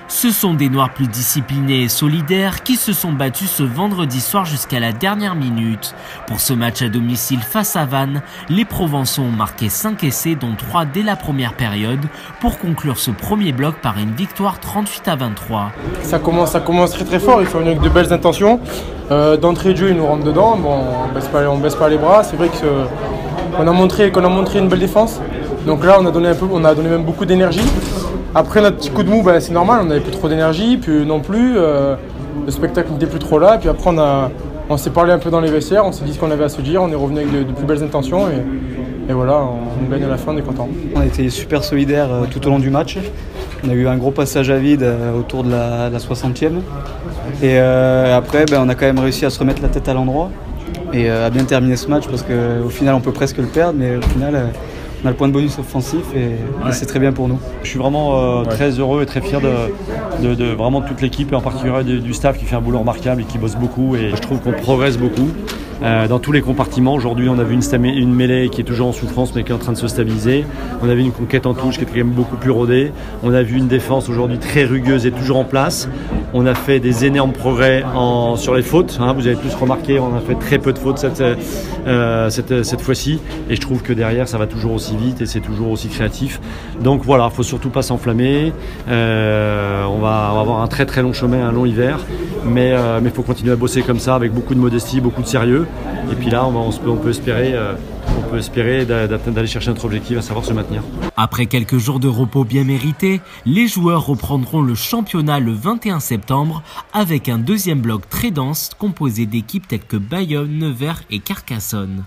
Ce sont des Noirs plus disciplinés et solidaires qui se sont battus ce vendredi soir jusqu'à la dernière minute. Pour ce match à domicile face à Vannes, les Provençaux ont marqué 5 essais dont 3 dès la première période pour conclure ce premier bloc par une victoire 38-23. Ça commence très très fort, ils sont venus avec de belles intentions. D'entrée de jeu, ils nous rentrent dedans, bon, on baisse pas les bras. C'est vrai qu'on a montré une belle défense. Donc là, on a donné même beaucoup d'énergie. Après notre petit coup de mou, c'est normal, on n'avait plus trop d'énergie, puis non plus, le spectacle n'était plus trop là. Puis après, on s'est parlé un peu dans les vestiaires, on s'est dit ce qu'on avait à se dire, on est revenu avec de plus belles intentions et voilà, on gagne à la fin, on est content. On a été super solidaires tout au long du match. On a eu un gros passage à vide autour de la 60e. Et après, on a quand même réussi à se remettre la tête à l'endroit et à bien terminer ce match parce qu'au final, on peut presque le perdre, mais au final, on a le point de bonus offensif et c'est très bien pour nous. Je suis vraiment très heureux et très fier de vraiment toute l'équipe et en particulier du staff qui fait un boulot remarquable et qui bosse beaucoup. Et je trouve qu'on progresse beaucoup dans tous les compartiments. Aujourd'hui, on a vu une mêlée qui est toujours en souffrance mais qui est en train de se stabiliser. On a vu une conquête en touche qui est quand même beaucoup plus rodée. On a vu une défense aujourd'hui très rugueuse et toujours en place. On a fait des énormes progrès sur les fautes. Vous avez tous remarqué, on a fait très peu de fautes cette fois-ci. Et je trouve que derrière, ça va toujours aussi vite et c'est toujours aussi créatif. Donc voilà, il ne faut surtout pas s'enflammer. On va avoir un très très long chemin, un long hiver. Mais il faut continuer à bosser comme ça avec beaucoup de modestie, beaucoup de sérieux. Et puis là, on peut espérer d'aller chercher notre objectif, à savoir se maintenir. Après quelques jours de repos bien mérités, les joueurs reprendront le championnat le 21 septembre avec un deuxième bloc très dense composé d'équipes telles que Bayonne, Nevers et Carcassonne.